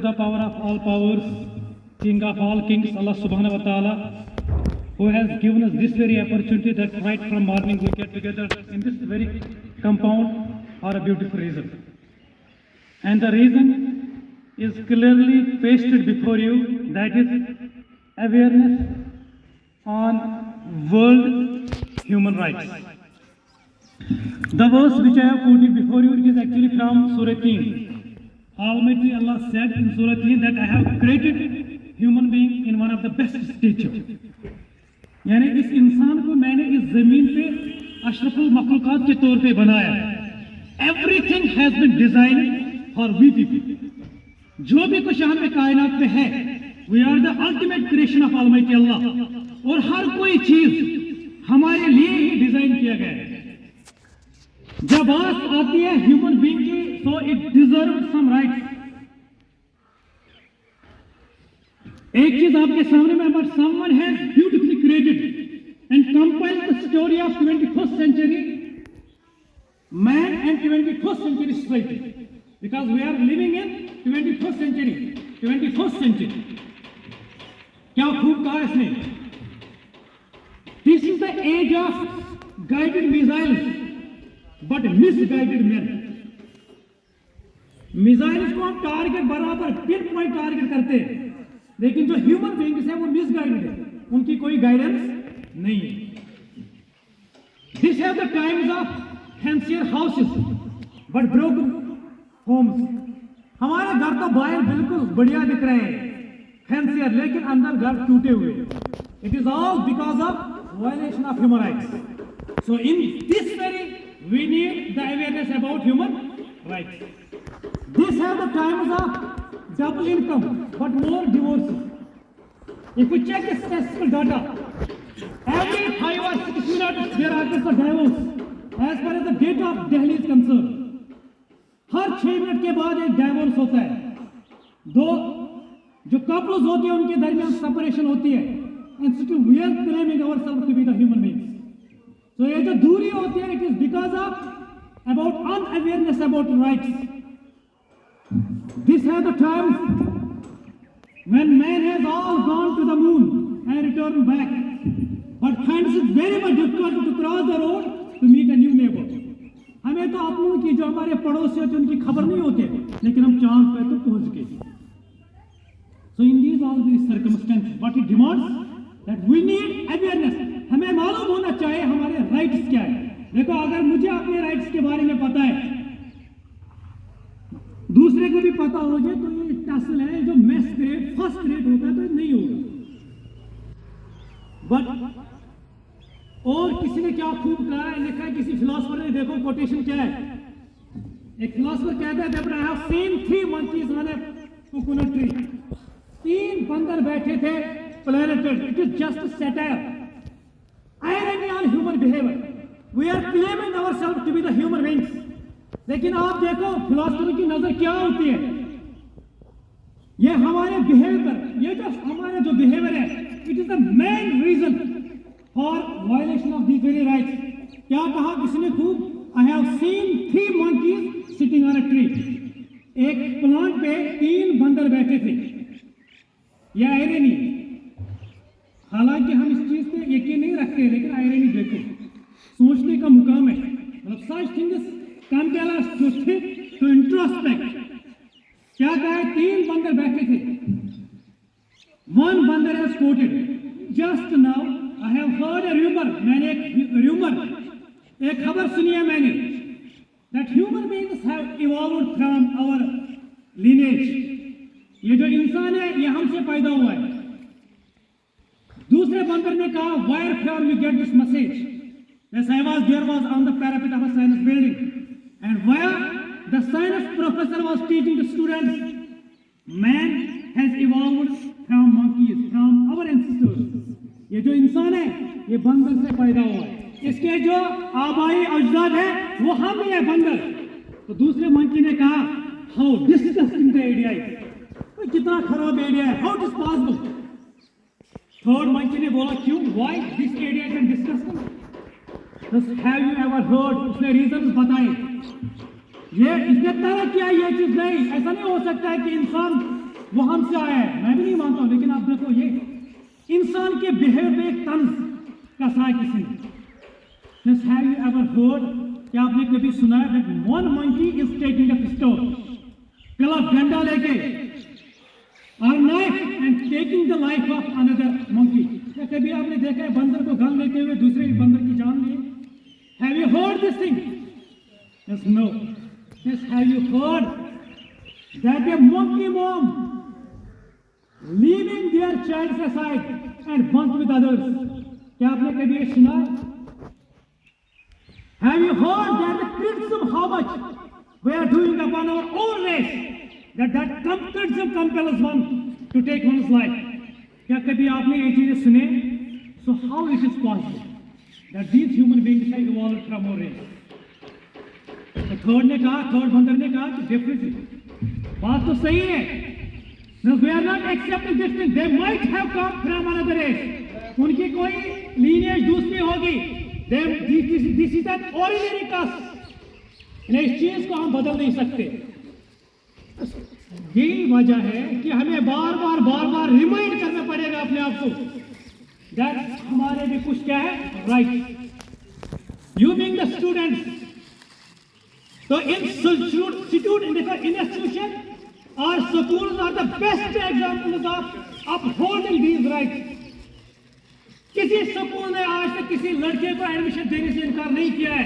the power of all powers, King of all kings, Allah subhanahu wa ta'ala, who has given us this very opportunity that right from morning we get together in this very compound for a beautiful reason. And the reason is clearly pasted before you, that is awareness on world human rights. The verse which I have quoted before you, it is actually from Surah Teen. Almighty Allah said in Surah Teen that I have created human being in one of the best stature. यानी इस इंसान को मैंने इस जमीन पे अशरफुल मखलूकात के तौर पे बनाया. Everything has been designed for we people. जो भी कुछ यहाँ पे कायनात पे है, we are the ultimate creation of Almighty Allah. और हर कोई चीज हमारे लिए ही डिजाइन किया गया है. जब बात आती है ह्यूमन बीइंग की, so it deserves some rights. एक चीज आपके सामने में, but someone has beautifully created and compiled the story of 21st century man and 21st century society, because we are living in 21st century. क्या खूब कहा इसने. This is the age of guided missiles but misguided men. Missiles को हम target बराबर pin point target करते हैं, लेकिन जो ह्यूमन बीइंग्स है वो मिसगाइडेड है, उनकी कोई गाइडेंस नहीं है. This have the times of fancier houses but broken homes. हमारे घर तो बाहर बिल्कुल बढ़िया दिख रहे हैं, फैंसियर, लेकिन अंदर घर टूटे हुए. It is all because of violation of human rights. So in this very we need the awareness about human rights. This have the times of double income, but more divorces. If we check the statistical data, every 5 or 6 minutes there are just a divorce. As far as the data of Delhi is concerned, her 6 minute के बाद एक divorce होता है. दो जो couples होते हैं उनके दरमियान सेपरेशन होती है. And still we are claiming ourselves to be the human beings. So ये जो दूरी होती है, it is because of about unawareness about rights. These are the times when man has all gone to the moon and returned back, but finds it very much difficult to cross the road to meet a new neighbor. हमें तो अपनों की, जो हमारे पड़ोसी होते हैं, उनकी खबर नहीं होती, लेकिन हम चांद पे तो पहुंच गए. So in these all these circumstances, what it demands that we need awareness. हमें मालूम होना चाहिए हमारे राइट्स क्या है. देखो, अगर मुझे अपने राइट्स के बारे में पता है, दूसरे को भी पता हो जाए, तो ये टसल है जो मैस ग्रेड फर्स्ट ग्रेड होता है, तो नहीं होगा. बट और किसी ने क्या खूब कहा है, लिखा है किसी फिलोसफर ने, देखो कोटेशन क्या है. एक फिलोसफर कहता है that I have seen 3 monkeys on a coconut tree. 3 बंदर बैठे थे planet Earth. It is just a satire, irony on human behavior. We are claiming ourselves to be the human beings. लेकिन आप देखो फिलोसफी की नजर क्या होती है. ये हमारे बिहेवियर, ये जो हमारे जो बिहेवियर है, it is the main reason for violation of these very rights. क्या कहा किसी ने खूब, I have seen 3 monkeys sitting on a tree. एक प्लांट पे 3 बंदर बैठे थे. यह आयरनी. हालांकि हम इस चीज पे यकीन नहीं रखते, लेकिन आयरनी देखो, सोचने का मुकाम है. मतलब such things can tell us to think, to introspect. क्या कहा है, 3 बंदर बैठे थे. One बंदर has quoted, just now I have heard a rumor. मैंने एक खबर सुनी है मैंने, that human beings have evolved from our lineage. ये जो इंसान है ये हमसे पैदा हुआ है. दूसरे बंदर ने कहा, where from you get this message? Yes, there was on the parapet of a science building. And where the science professor was teaching the students, man has evolved from monkeys, from our ancestors. ये जो इंसान है ये बंदर से पैदा हुआ है. इसके जो आबाई अजदाद है वो हम ही है बंदर. तो दूसरे मंकी ने कहा, how disgusting the idea is. कितना खराब आइडिया है, how it is possible. Third monkey ने बोला, क्यों, why this idea is disgusting. Have you ever heard. उसने रीजंस बताए. ये इसने तरह किया, ये चीज नहीं. ऐसा नहीं हो सकता है कि इंसान वो हमसे आया है, मैं भी नहीं मानता हूं, लेकिन आप देखो ये इंसान के बिहेवियर पे एक तंज कसा है किसी ने। Just have you ever heard, क्या आपने कभी सुना है that one monkey is taking a pistol, कला डंडा लेके और knife and taking the life of another monkey? क्या कभी आपने देखा है बंदर को गन लेते हुए दूसरे बंदर की जान ली? Have you heard this thing? Yes, no. Yes, have you heard that a monkey mom leaving their child aside and bunked with others? क्या आपने कभी ये सुना है? Have you heard that the criticism how much we are doing upon our own race, that criticism compels one to take one's life? क्या कभी आपने ये चीजें सुने? So how it is possible that these human beings have evolved from our race? तो third बंदर ने कहा कि डेफिनेटली बात तो सही है। No, we are not accepting this thing. They might have come from another race. उनकी कोई lineage दूसरी होगी। This is an ordinary caste. इस चीज को हम बदल नहीं सकते। यही वजह है कि हमें बार बार रिमाइंड करना पड़ेगा अपने आप को that हमारे भी कुछ क्या है right. You being the students, तो institution or schools are the best examples of upholding these rights. किसी स्कूल ने आज तक किसी लड़के को एडमिशन देने से इनकार नहीं किया है।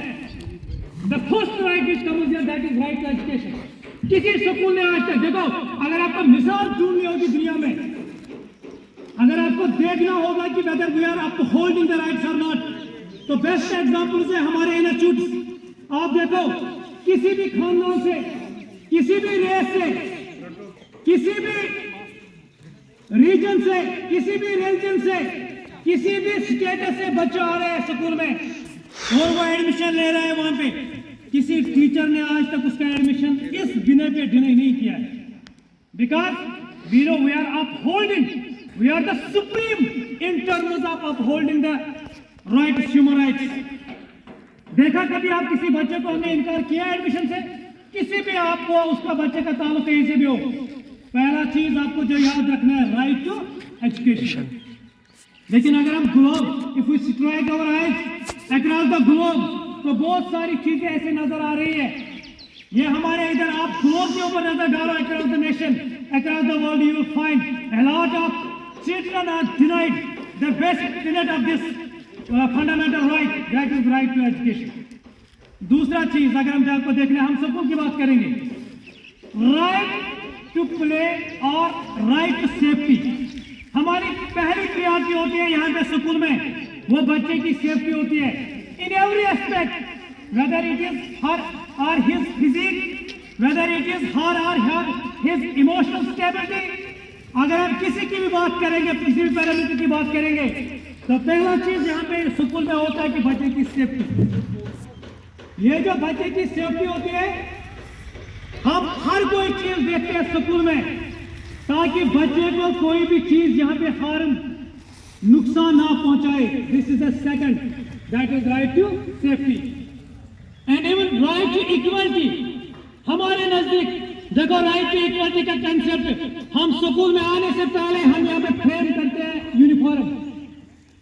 The first right which comes here, that is right to education. किसी स्कूल ने आज तक, देखो अगर आपको मिसाल ढूंढनी होगी दुनिया में, अगर आपको देखना होगा कि whether we are upholding the rights or not, तो बेस्ट एग्जाम्पल है हमारे इंस्टीट्यूट। आप देखो किसी भी खानदान से, किसी भी रेस से, किसी भी रीजन से, किसी भी रिलीजन से, किसी भी स्टेटस से बच्चे आ रहे हैं स्कूल में और वो एडमिशन ले रहे हैं वहां पे। किसी टीचर ने आज तक उसका एडमिशन इस बिना पे डिनाई नहीं किया है। Because we know we are upholding, we are the supreme in terms of upholding the right, human rights. देखा कभी आप किसी बच्चे को हमने इनकार किया एडमिशन से? किसी भी आपको उसका बच्चे का ताल्लुक कहीं से भी हो, पहला चीज आपको जो याद रखना है राइट टू एजुकेशन। लेकिन अगर हम globe, if we strike our eyes across the globe, तो बहुत सारी चीजें ऐसे नजर आ रही है। ये हमारे इधर आप ग्लोब के ऊपर नजर डालो, across the nation, across the world, you will find a lot of children are denied the best tenet of this fundamental right, that is right to education. दूसरा चीज अगर हम आपको देखना, हम सबको की बात करेंगे, राइट टू प्ले और राइट टू सेफ्टी। हमारी पहली प्रायोरिटी होती है यहाँ पे स्कूल में, वो बच्चे की सेफ्टी होती है in every aspect, whether it is her और his physique, whether it is her और हिज इमोशनल स्टेबिलिटी। अगर हम किसी की भी बात करेंगे, किसी भी पैरामीटर की बात करेंगे, तो पहला चीज यहाँ पे स्कूल में होता है कि बच्चे की सेफ्टी। ये जो बच्चे की सेफ्टी होती है, हम हर कोई चीज देखते हैं स्कूल में ताकि बच्चे को कोई भी चीज यहाँ पे हार्म, नुकसान ना पहुंचाए। This is the second, that is right to safety and even right to equality. हमारे नजदीक देखो राइट टू इक्वलिटी का कंसेप्ट, हम स्कूल में आने से पहले हम यहाँ पे फ्रेम करते हैं यूनिफॉर्म।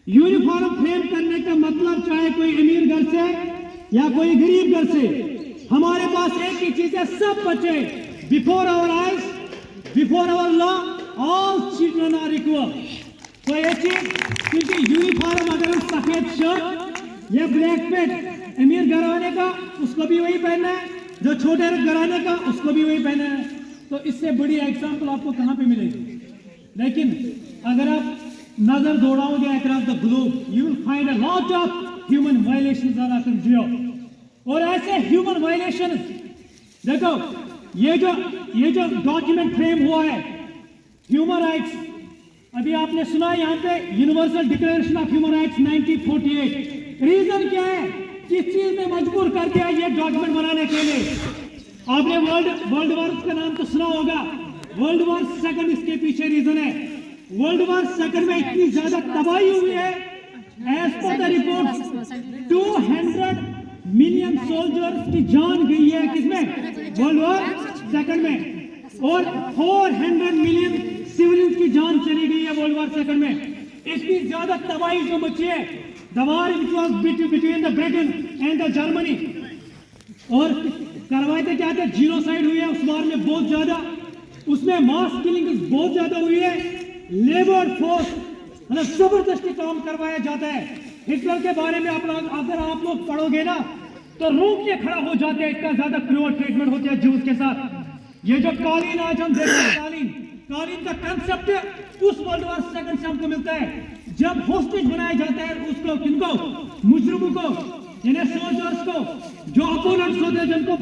यूनिफॉर्म फ्रेम करने का मतलब चाहे कोई अमीर घर से या कोई गरीब घर से, हमारे पास एक ही चीज है, सब बच्चे before our eyes, before our law, all children are equal. तो ये चीज, क्योंकि यूनिफॉर्म अगर हम सफेद शर्ट या ब्लैक पैंट, अमीर घराने का उसको भी वही पहनना है, जो छोटे घराने का उसको भी वही पहनना है। तो इससे बड़ी एग्जाम्पल आपको कहाँ पे मिलेगी? लेकिन अगर आप नजर दौड़ाओगे across the globe, you will find a lot of human violations are occurring. और ऐसे ह्यूमन वायलेशन, देखो ये जो डॉक्यूमेंट फ्रेम हुआ है ह्यूमन राइट्स, अभी आपने सुना यहाँ पे universal declaration of human rights 1948। Reason क्या है, किस चीज ने मजबूर कर दिया ये डॉक्यूमेंट बनाने के लिए? आपने वर्ल्ड वॉर का नाम तो सुना होगा। वर्ल्ड वॉर सेकंड इसके पीछे रीजन है। वर्ल्ड वॉर सेकंड में इतनी ज्यादा तबाही हुई है, as per the report 200 million soldiers की जान गई है किसमें? वर्ल्ड वॉर सेकंड में। और 400 मिलियन वर्ल्ड वॉर सेकंड में। इतनी ज्यादा तबाही जो मची है, the war which was between the Britain and the Germany, और करवाए थे क्या थे, जीनोसाइड हुई है उस वॉर में बहुत ज्यादा, उसमें मास किलिंग बहुत ज्यादा हुई है, लेबर फोर्स मतलब जबरदस्ती काम करवाया जाता है। हिटलर के बारे में अगर आप लोग पढ़ोगे ना तो रूम के खड़ा हो जाते हैं, इतना ज्यादा क्रूअल ट्रीटमेंट होता है ज्यूज के साथ। ये जो कालीन आज हम देख रहे हैं, कालीन का कंसेप्ट उस वर्ल्ड वॉर सेकंड से हमको मिलता है, जब होस्टेज बनाया जाता है उसको, किनको, मुजरिमों को, यानी सोल्जर्स को, जो अपोनेंट्स होते हैं जिनको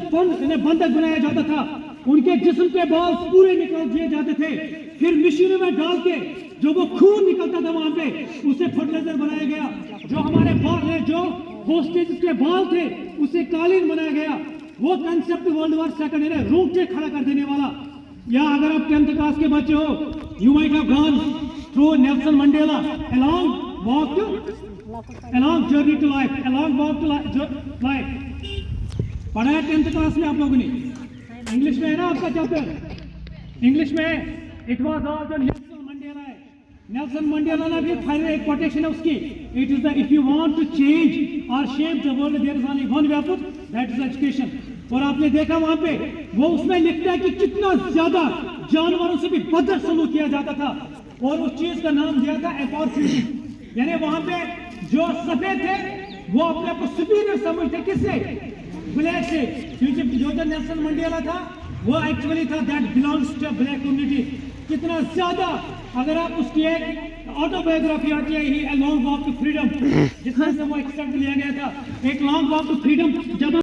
बंधक बनाया जाता था, उनके जिस्म के बाल पूरे निकाल दिए जाते थे, फिर मशीनों में डाल के जो वो खून निकलता था वहां पे उसे फर्टिलाइजर बनाया गया, जो हमारे बाल है, जो होस्टेज के बाल थे उसे कालीन बनाया गया। वो कंसेप्ट वर्ल्ड वॉर सेकंड है, रोंगटे खड़ा कर देने वाला। या अगर आप 10th क्लास के बच्चे हो, you might have gone through Nelson Mandela along walk to along journey to life, along walk to life, पढ़ा है 10th क्लास में आप लोगों ने। इंग्लिश में है ना आपका चैप्टर, इंग्लिश में इट वाज ऑल जो नेल्सन मंडेला है। नेल्सन मंडेला ने भी फाइनल एक कोटेशन है उसकी, it is the if you want to change और shape the world there is only one way out, that is education. और आपने देखा वहां पे वो उसमें लिखता है कि कितना ज्यादा जानवरों से भी बदतर सलूक किया जाता था, और उस चीज का नाम दिया था अपॉर्चुनिटी। यानी वहां पे जो सफेद थे वो अपने आप को सुपीरियर समझते, किससे, ब्लैक से, क्योंकि जो नेल्सन मंडेला था वो एक्चुअली था that belongs to black community. कितना ज्यादा, अगर आप उसकी एक ऑटोबायोग्राफी आती है, ही a long walk to freedom, जिसमें से वो एक्सट्रैक्ट लिया गया था, एक लॉन्ग वॉक टू फ्रीडम, जब